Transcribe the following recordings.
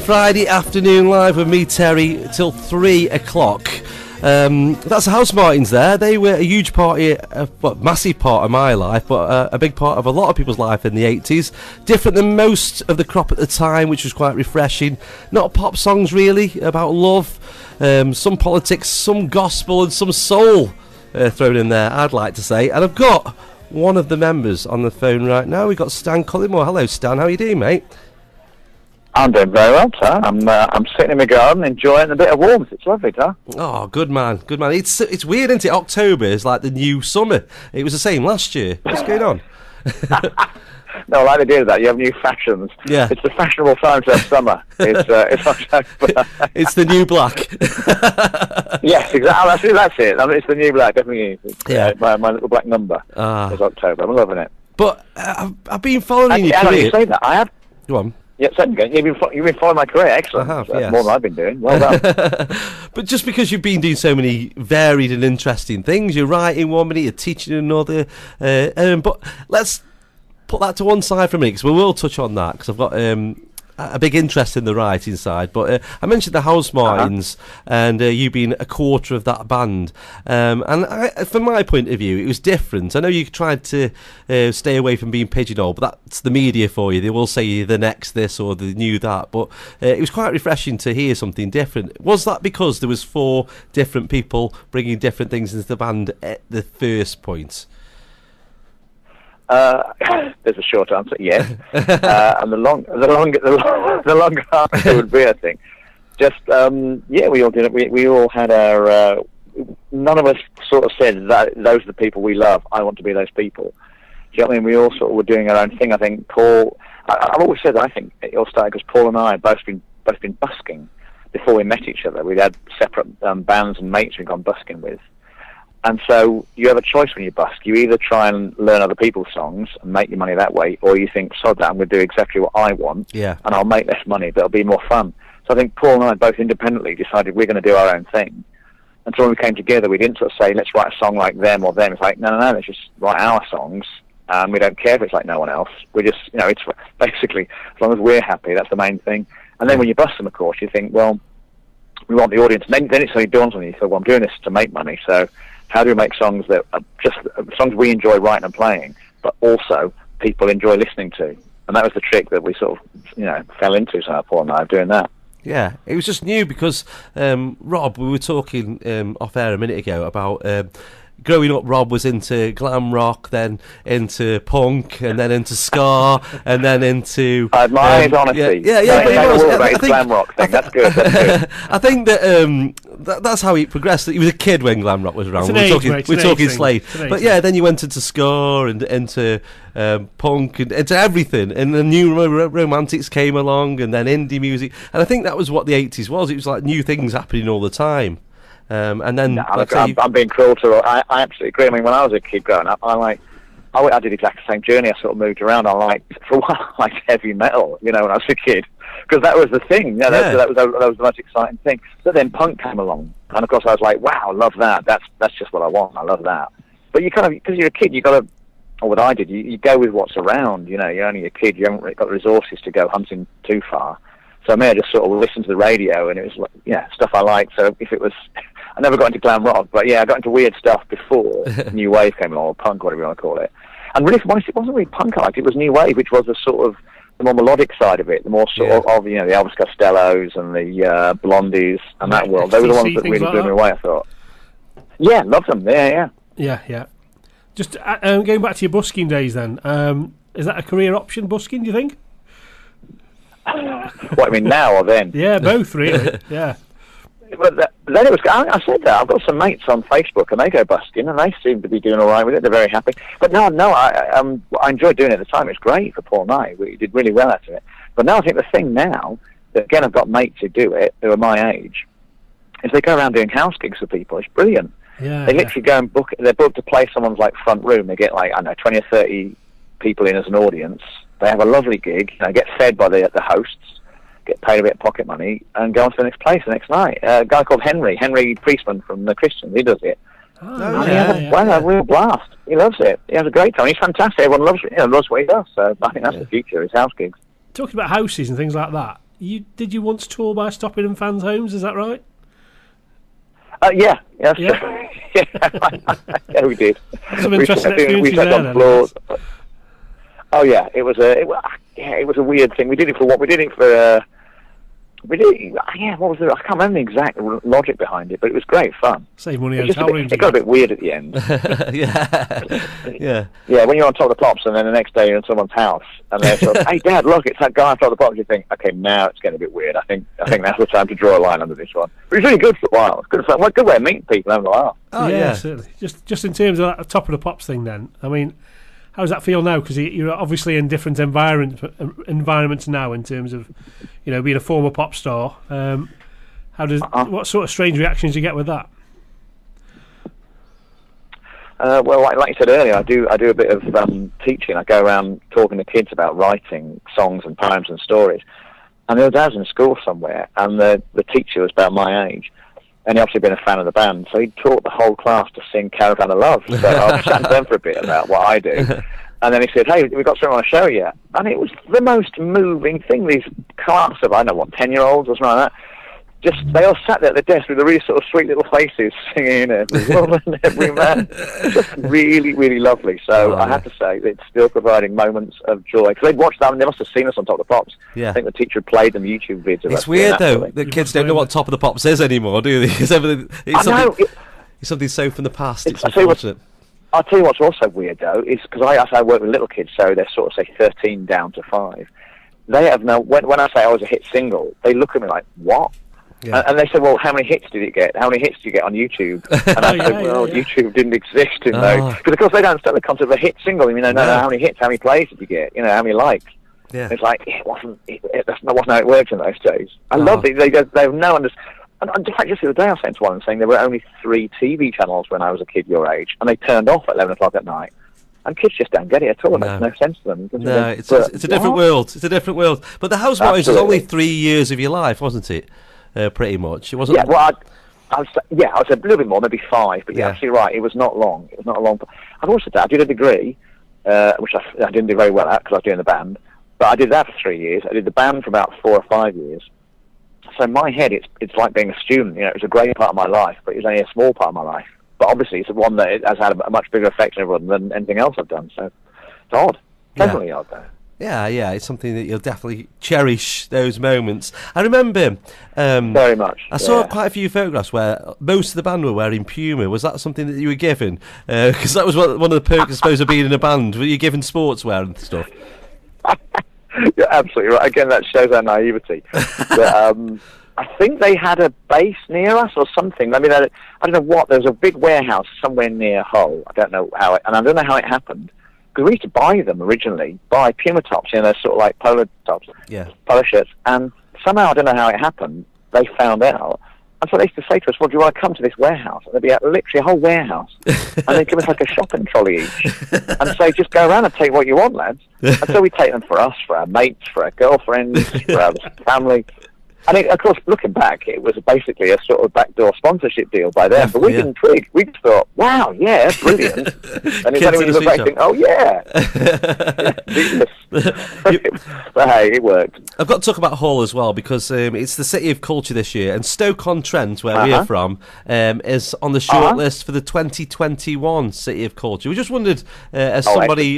Friday afternoon live with me, Terry, till 3 o'clock. That's the Housemartins there. They were a huge massive part of my life, but a big part of a lot of people's life in the 80s. Different than most of the crop at the time, which was quite refreshing. Not pop songs really, about love, some politics, some gospel and some soul thrown in there, I'd like to say. And I've got one of the members on the phone right now. We've got Stan Cullimore. Hello Stan, how are you doing, mate? I'm doing very well, sir. I'm sitting in my garden enjoying a bit of warmth. It's lovely, sir. Oh, good man, good man. It's weird, isn't it? October is like the new summer. It was the same last year. What's going on? No, I like the idea of that. You have new fashions. Yeah. It's the fashionable time to have summer. It's October. It's the new black. Yes, exactly. That's it. I mean, it's the new black, definitely. Yeah. My little black number is October. I'm loving it. But I've been following you. You say that. I have. Go on. Yeah, you've been following my career. Excellent. I have, That's yes. more than I've been doing. Well done. But just because you've been doing so many varied and interesting things, you're writing one minute, you're teaching another. But let's put that to one side for a minute, because we will touch on that, because I've got a big interest in the writing side. But I mentioned the Housemartins, and you being a quarter of that band. And from my point of view, it was different. I know you tried to stay away from being pigeonholed, but that's the media for you. They will say you're the next this or the new that. But it was quite refreshing to hear something different. Was that because there was 4 different people bringing different things into the band at the first point? There's a short answer, yes. And the longer answer would be, I think, just we all did it. We all had our. None of us sort of said that those are the people we love. I want to be those people. Do you know what I mean? We all sort of were doing our own thing. I think Paul. I've always said that I think it all started because Paul and I had both been busking before we met each other. We'd had separate bands and mates we'd gone busking with. And so you have a choice when you busk. You either try and learn other people's songs and make your money that way, or you think, sod that, I'm going to do exactly what I want, and I'll make less money, but it'll be more fun. So I think Paul and I both independently decided we're going to do our own thing. And so when we came together, we didn't sort of say, let's write a song like them or them. It's like, no, let's just write our songs, and we don't care if it's like no one else. We just, it's basically, as long as we're happy, that's the main thing. And then when you bust them, of course, you think, well, we want the audience. And then it suddenly dawns on you, so, well, I'm doing this to make money, so how do we make songs that are just songs we enjoy writing and playing, but also people enjoy listening to? And that was the trick that we sort of, fell into, so Paul and I, doing that. Yeah, it was just new because, Rob, we were talking off air a minute ago about growing up. Rob was into glam rock, then into punk, and then into ska, and then into... I admire his honesty. Yeah, but he was. I think, glam rock thing. That's good. I think that's how he progressed. He was a kid when glam rock was around. We're talking Slade. But yeah, then you went into ska and into punk and into everything, and the new romantics came along, and then indie music. And I think that was what the 80s was. It was like new things happening all the time. And then I'm being cruel to. I absolutely agree. I mean, when I was a kid growing up, I did exactly the same journey. I sort of moved around. For a while, I liked heavy metal. When I was a kid, because that was the thing. That was the most exciting thing. But then punk came along, and of course I was like, wow, I love that. That's just what I want. I love that. But you kind of, because you're a kid, you got to. Or what I did, you go with what's around. You're only a kid. You haven't really got the resources to go hunting too far. So I just sort of listened to the radio, and it was like, stuff I liked. So if it was, I never got into glam rock, but I got into weird stuff before new wave came along, or punk, whatever you want to call it. And really, for honest, it wasn't really punk I liked. It was new wave, which was the sort of the more melodic side of it, the more sort of the Elvis Costellos and the Blondies and that world. They were the ones that really blew me away, I thought. Yeah, loved them. Yeah. Just going back to your busking days, then, is that a career option, busking? Do you think? What, I mean, now or then? Yeah, both really. Yeah. But then it was. I said that I've got some mates on Facebook, and they go busking, and they seem to be doing all right with it. They're very happy. But no, I enjoyed doing it at the time. It was great for Paul and I. We did really well out of it. But now I think the thing now, that again I've got mates who do it, who are my age, is they go around doing house gigs for people. It's brilliant. Yeah. They literally go and book. They're booked to play someone's front room. They get 20 or 30 people in as an audience. They have a lovely gig, get fed by the hosts, get paid a bit of pocket money, and go on to the next place the next night. A guy called Henry Priestman from the Christians, he does it. He has a real blast. He loves it. He has a great time. He's fantastic. Everyone loves it. Loves what he does. So I think that's the future, is house gigs. talking about houses and things like that, did you once tour by stopping in fans' homes? Is that right? Yeah, yeah, Yeah? yeah, we did. Some interesting experiences sat there, on then, floors. Oh yeah, it was a weird thing. We did it for what? We did it for. What was it? I can't remember the exact logic behind it, but it was great fun. Save money on hotel rooms. It got a bit weird at the end. Yeah, when you're on top of the pops, and then the next day you're in someone's house, and they're sort of, "Hey, Dad, look, it's that guy on top of the pops." You think, "Okay, now it's getting a bit weird. I think that's the time to draw a line under this one." But it's really good for a while. It's good fun. Well, good way of meeting people, having a laugh. Oh yeah, certainly. Just in terms of that top of the pops thing, then. I mean, how does that feel now? Because you're obviously in different environments now in terms of, being a former pop star. What sort of strange reactions do you get with that? Well, like you said earlier, I do a bit of teaching. I go around talking to kids about writing songs and poems and stories. And the other day I was in school somewhere, and the teacher was about my age, and he obviously been a fan of the band, so he taught the whole class to sing Caravan of Love. So I was chatting to them for a bit about what I do. And then he said, "Hey, we've got something on the show yet." And it was the most moving thing. These class of, 10-year-olds or something like that, they all sat there at the desk with the really sort of sweet little faces singing, every woman, every man. Just really, really lovely. So I have to say, it's still providing moments of joy. Because they'd watched that and they must have seen us on Top of the Pops. Yeah. I think the teacher had played them YouTube vids of us. It's weird, though, that kids don't know what Top of the Pops is anymore, do they? Because it's something so from the past. It's unfortunate. I'll tell you what's also weird, though, is because I work with little kids, so they're sort of, say, 13 down to 5. They have no... When I say I was a hit single, they look at me like, what? Yeah. And they said, "Well, how many hits did you get? How many hits did you get on YouTube?" And I said, YouTube didn't exist in those. Because, of course, they don't understand the concept of a hit single. No, how many hits, how many plays did you get? How many likes? Yeah. It's like, that wasn't how it worked in those days. I love it. They have no understanding. And in fact, just the other day I was saying to one of them, saying there were only 3 TV channels when I was a kid your age, and they turned off at 11 o'clock at night. And kids just don't get it at all. It makes no sense to them. No, it's a different world. It's a different world. But the Housemartins was only 3 years of your life, wasn't it? Pretty much. It wasn't. Yeah, well, I was a little bit more, maybe 5. But you're actually right. It was not long. It was not a long. I've also done. I did a degree, which I didn't do very well at because I was doing the band. But I did that for 3 years. I did the band for about 4 or 5 years. So in my head, it's like being a student. It was a great part of my life, but it was only a small part of my life. But obviously, it's one that has had a much bigger effect on everyone than anything else I've done. So it's odd. Definitely odd, though. Yeah, it's something that you'll definitely cherish, those moments. I remember... very much. I saw quite a few photographs where most of the band were wearing Puma. Was that something that you were given? Because that was one of the perks, I suppose, of being in a band. Were you given sportswear and stuff? You're absolutely right. Again, that shows our naivety. But, I think they had a base near us or something. I mean, I don't know what. There was a big warehouse somewhere near Hull. I don't know how and I don't know how it happened. Because we used to buy them originally, buy Puma tops, sort of like polo tops, polo shirts. And somehow, I don't know how it happened, they found out. And so they used to say to us, "Well, do you want to come to this warehouse?" And there'd be literally a whole warehouse. And they'd give us like a shopping trolley each. And say, "Just go around and take what you want, lads." And so we take them for us, for our mates, for our girlfriends, for our family. And of course, looking back, it was basically a sort of backdoor sponsorship deal by them. But we didn't twig. We just thought, "Wow, yeah, brilliant." And it's only when you look back, think, "Oh yeah." But hey, it worked. I've got to talk about Hull as well because it's the City of Culture this year, and Stoke-on-Trent, where we're from, is on the shortlist for the 2021 City of Culture. We just wondered, as somebody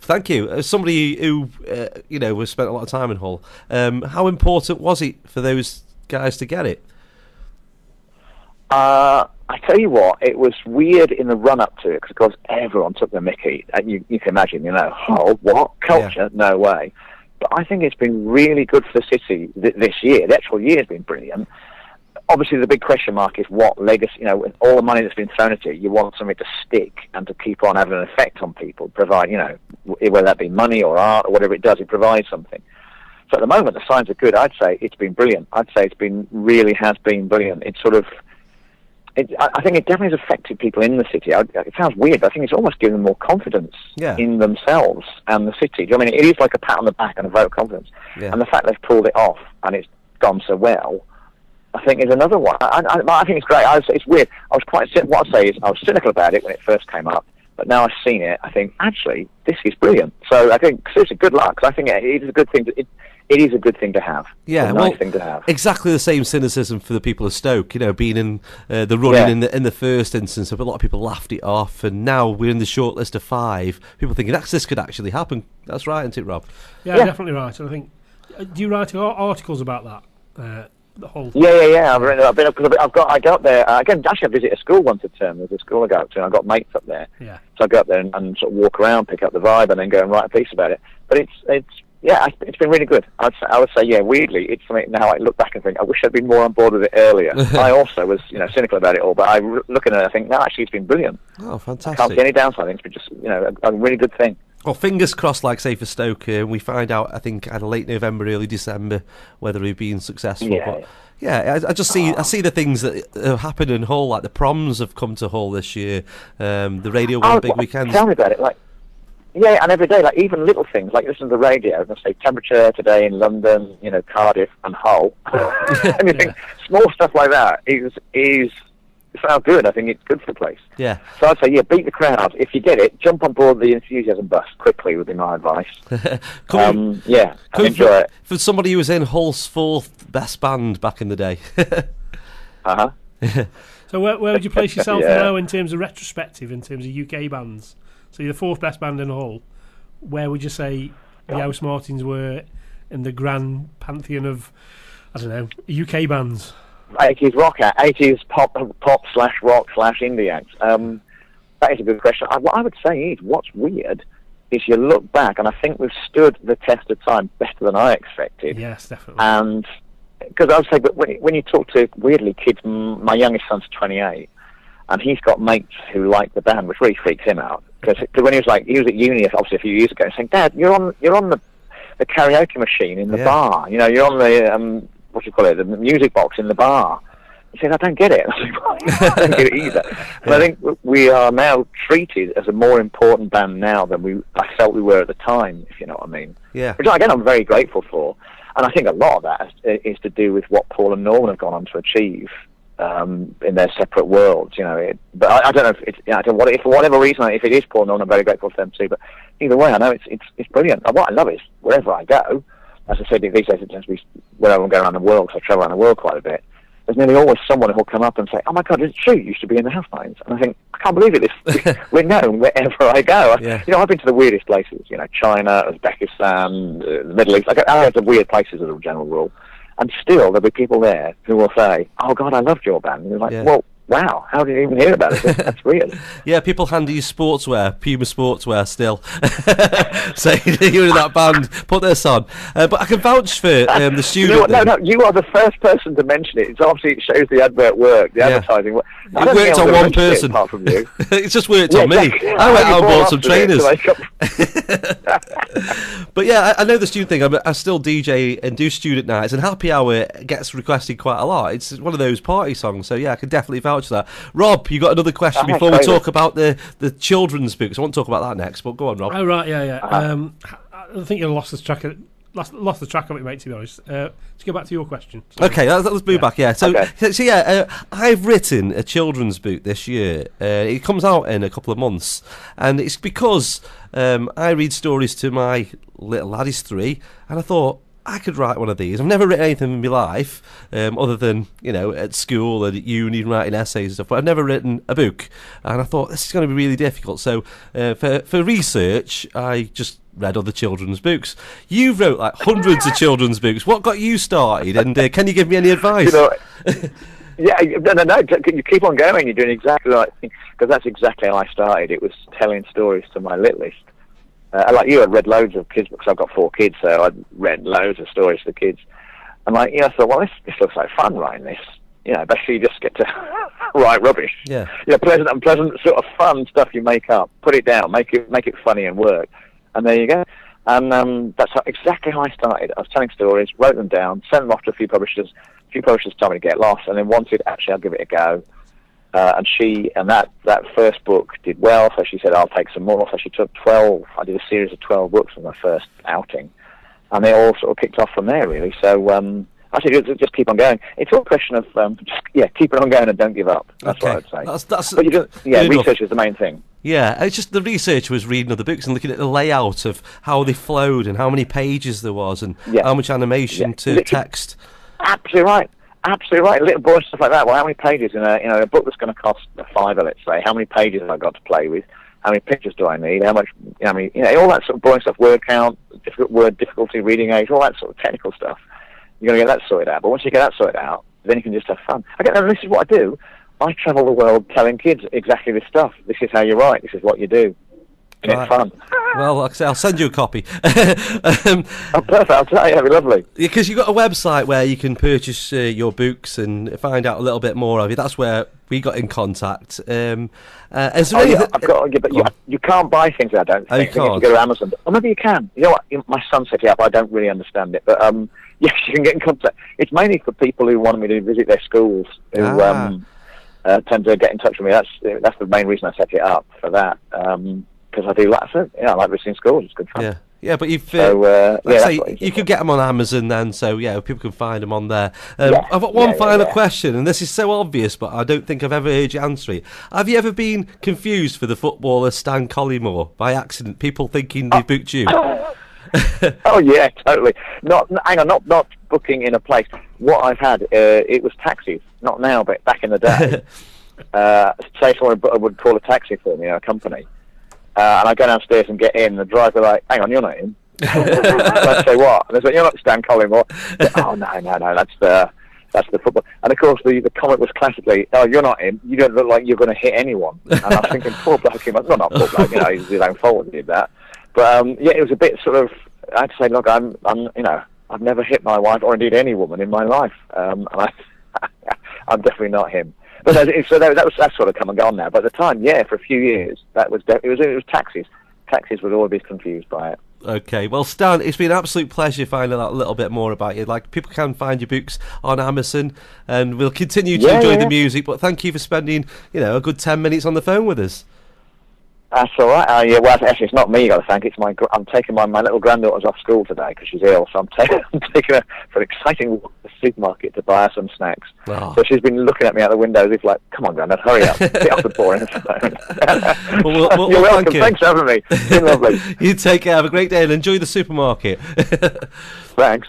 thank you, as somebody who has spent a lot of time in Hull, how important was it for those guys to get it? I tell you what, it was weird in the run-up to it, because of course everyone took the mickey. You can imagine, what? Culture? No way. But I think it's been really good for the city this year. The actual year has been brilliant. Obviously, the big question mark is what legacy, with all the money that's been thrown at it, you want something to stick and to keep on having an effect on people, provide, whether that be money or art or whatever it does, it provides something. So at the moment, the signs are good. I'd say it's been brilliant. I'd say really has been brilliant. It's sort of, I think it definitely has affected people in the city. It sounds weird, but I think it's almost given them more confidence in themselves and the city. I mean, it is like a pat on the back and a vote of confidence. Yeah. And the fact they've pulled it off and it's gone so well, I think is another one. I think it's great. It's weird. What I'd say is I was cynical about it when it first came up. But now I've seen it, I think, actually, this is brilliant. So I think, seriously, good luck. 'Cause I think it is a good thing. It is a good thing to have. Yeah, it's a nice thing to have. Exactly the same cynicism for the people of Stoke. Being in the running in the first instance, a lot of people laughed it off, and now we're in the short list of 5. People thinking this could actually happen. That's right, isn't it, Rob? Yeah, definitely right. And I think, do you write articles about that? The whole thing? Yeah. I go up there. Again, actually, I visit a school once a term. There's a school I go up to, and I've got mates up there. Yeah. So I go up there and sort of walk around, pick up the vibe, and then go and write a piece about it. But it's been really good. I would say, weirdly, it's something now I look back and think, I wish I'd been more on board with it earlier. I also was, cynical about it all, but I look at it and I think, no, actually, it's been brilliant. Oh, fantastic. I can't see any downside. I think it's been just, a really good thing. Well, fingers crossed, like say for Stoke, we find out, I think, either late November, early December, whether we've been successful. Yeah. But I just see the things that have happened in Hull, like the proms have come to Hull this year, the Radio 1 big weekends. Tell me about it, yeah, and every day, even little things, like listen to the radio, and say temperature today in London, Cardiff and Hull. And you think small stuff like that is sounds good. I think it's good for the place. Yeah. So I'd say, beat the crowd. If you get it, jump on board the enthusiasm bus quickly would be my advice. Enjoy it. For somebody who was in Hull's 4th best band back in the day. Uh-huh. So where would you place yourself now in terms of retrospective, in terms of UK bands? So you're the 4th best band in Hull. Where would you say the Housemartins were in the grand pantheon of, I don't know, UK bands? 80s rock, 80s pop / rock / indie acts. That is a good question. What I would say is, what's weird is you look back, and I think we've stood the test of time better than I expected. Yes, definitely. And because I would say, but when you talk to, weirdly, kids, my youngest son's 28, and he's got mates who like the band, which really freaks him out. Because when he was at uni, obviously a few years ago, saying, "Dad, you're on the karaoke machine in the bar. You're on the the music box in the bar." He said, "I don't get it." I was like, I don't get it either. And I think we are now treated as a more important band now than I felt we were at the time, if you know what I mean. Yeah. Which, again, I'm very grateful for. And I think a lot of that is to do with what Paul and Norman have gone on to achieve in their separate worlds, But I don't know if it's, I don't know if for whatever reason, if it is Paul and Norman, I'm very grateful for them too. But either way, I know it's brilliant. And what I love is wherever I go, as I said, these days it tends to be whenever I'm going around the world, because I travel around the world quite a bit. There's nearly always someone who'll come up and say, "Oh my God, it's true, you used to be in the Housemartins." And I think, I can't believe it. We're known wherever I go. Yeah. I've been to the weirdest places. China, Uzbekistan, the Middle East. I go to weird places as a general rule. And still, there'll be people there who will say, "Oh God, I loved your band." And you're like, "Well, wow, how did you even hear about it?" That's weird. Yeah, people hand you sportswear, Puma sportswear still. Say you're in that band, put this on. But I can vouch for the student. No, you are the first person to mention it. It's obviously, it shows the advert work, the advertising work. It worked on one person. Apart from you. It's just worked on me. Exactly. I went out and bought some trainers. But yeah, I know the student thing. I still DJ and do student nights, and Happy Hour gets requested quite a lot. It's one of those party songs, so yeah, I can definitely vouch for that. Rob, you got another question before we talk about the children's books? I want to talk about that next, but go on, Rob. Oh right, yeah. I think you lost the track of it, mate. To be honest, let's go back to your question. Sorry. Okay, let's move back. Yeah, so I've written a children's book this year. It comes out in a couple of months, and it's because I read stories to my little lad. He's 3, and I thought, I could write one of these. I've never written anything in my life, other than, at school and at uni, writing essays and stuff, but I've never written a book. And I thought, this is going to be really difficult. So for research, I just read other children's books. You wrote hundreds of children's books. What got you started? And can you give me any advice? No, you keep on going. You're doing exactly the right thing, because that's exactly how I started. It was telling stories to my littlest. Like you, I'd read loads of kids books. I've got 4 kids, so I'd read loads of stories to the kids. And I thought, well, this looks like fun writing this. Basically you just get to write rubbish. Yeah. Pleasant sort of fun stuff you make up. Put it down, make it funny and work. And there you go. And that's exactly how I started. I was telling stories, wrote them down, sent them off to a few publishers. A few publishers told me to get lost, and then wanted, actually, I'll give it a go. And that first book did well, so she said, "I'll take some more." So she took 12. I did a series of 12 books from my first outing, and they all sort of kicked off from there, really. So I said, just keep on going. It's all a question of keep it on going and don't give up. That's what I'd say. That's but research is the main thing. Yeah, it's just the researcher was reading other books and looking at the layout of how they flowed and how many pages there was and how much animation to text. Absolutely right. Absolutely right. Little boy stuff like that. Well, how many pages in a book that's going to cost £5, let's say? How many pages have I got to play with? How many pictures do I need? How much? All that sort of boring stuff. Word count, word difficulty, reading age, all that sort of technical stuff. You're going to get that sorted out. But once you get that sorted out, then you can just have fun. And this is what I do. I travel the world telling kids exactly this stuff. This is how you write. This is what you do. And it's fun. Well, like I say, I'll send you a copy. Oh, perfect. I'll tell you. That'd be lovely. Because you've got a website where you can purchase your books and find out a little bit more of you. That's where we got in contact. Is there you can't buy things, I don't think. You can't. You go to Amazon. Or maybe you can. You know what? My son set it up. I don't really understand it. But yes, you can get in contact. It's mainly for people who want me to visit their schools, who tend to get in touch with me. That's the main reason I set it up, for that. Because I do like I like visiting schools. It's good fun. Yeah, but you've you could get them on Amazon then, so people can find them on there. I've got one final question, and this is so obvious, but I don't think I've ever heard you answer it. Have you ever been confused for the footballer Stan Cullimore by accident? People thinking they booked you. Oh yeah, totally. Not booking in a place. What I've had, it was taxis. Not now, but back in the day. Say someone would call a taxi for me, a company. And I go downstairs and get in, and the driver like, hang on, you're not in. I'd say, what? And they say, you're not Stan Cullimore. Oh, no, that's the football. And of course, the comment was classically, oh, you're not in, you don't look like you're going to hit anyone. And I was thinking, poor bloke, not poor bloke, he's his own fault he did that. But it was a bit sort of, I'd say, look, I've never hit my wife, or indeed any woman in my life. And I'm definitely not him. But that's sort of come and gone now. But at the time, for a few years, it was taxis. Taxis would always be confused by it. Okay, well, Stan, it's been an absolute pleasure finding out a little bit more about you. Like, people can find your books on Amazon, and we'll continue to enjoy the music. But thank you for spending, a good 10 minutes on the phone with us. That's all right. Well, actually, it's not me you got to thank. It's I'm taking my little granddaughter's off school today because she's ill, so I'm taking her for an exciting walk to the supermarket to buy her some snacks. Oh. So she's been looking at me out the window as if like, come on, Grandad, hurry up. Get off the boring phone. Well, You're welcome. Thanks for having me. It's been lovely. You take care. Have a great day and enjoy the supermarket. Thanks.